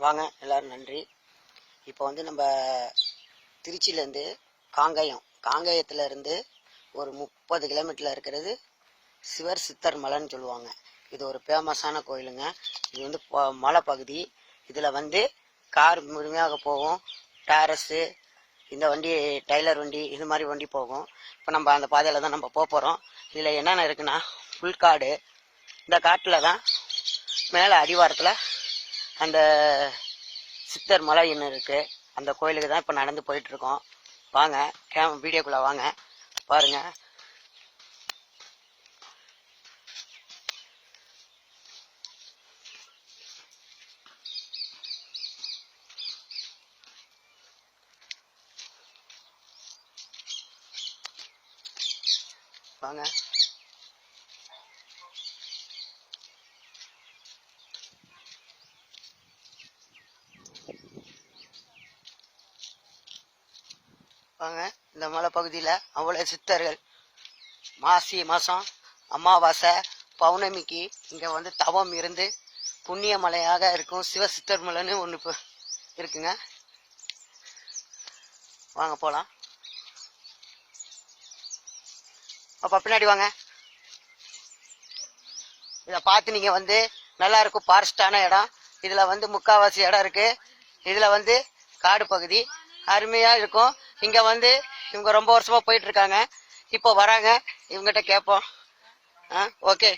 வாங்க எல்லாரும் நன்றி. இப்போ வந்து நம்ம திருச்சியிலேருந்து காங்கேயத்துலேருந்து ஒரு 30 கிலோமீட்டரில் இருக்கிறது சிவர் சித்தர் மலைன்னு சொல்லுவாங்க. இது ஒரு ஃபேமஸான கோயிலுங்க. இது வந்து மலை பகுதி. இதில் வந்து கார் முழுமையாக போகும், டேரஸு, இந்த வண்டி டைலர் வண்டி, இது மாதிரி வண்டி போகும். இப்போ நம்ம அந்த பாதையில் தான் நம்ம போகிறோம். இதில் என்னென்ன இருக்குன்னா புல்காடு. இந்த காட்டில் தான் மேலே அடிவாரத்தில் அந்த சித்தர் மலை இன்னும் இருக்குது. அந்த கோயிலுக்கு தான் இப்போ நடந்து போயிட்டுருக்கோம். வாங்க வீடியோக்குள்ளே வாங்க பாருங்க. வாங்க வாங்க. இந்த மலை பகுதியில் அவ்வளோ சித்தர்கள் மாசி மாதம் அமாவாசை பௌர்ணமிக்கு இங்கே வந்து தவம் இருந்து புண்ணிய மலையாக இருக்கும் சிவசித்தர் மலைன்னு ஒன்று இப்போ இருக்குங்க. வாங்க போகலாம். அப்போ பின்னாடி வாங்க. இதை பார்த்து நீங்கள் வந்து நல்லா இருக்கும், ஃபாரஸ்டான இடம். இதில் வந்து முக்கால்வாசி இடம் இருக்குது. இதில் வந்து காடு பகுதி அருமையாக இருக்கும். இங்கே வந்து இவங்க ரொம்ப வருஷமாக போயிட்டுருக்காங்க. இப்போ வராங்க, இவங்ககிட்ட கேட்போம். ஓகே.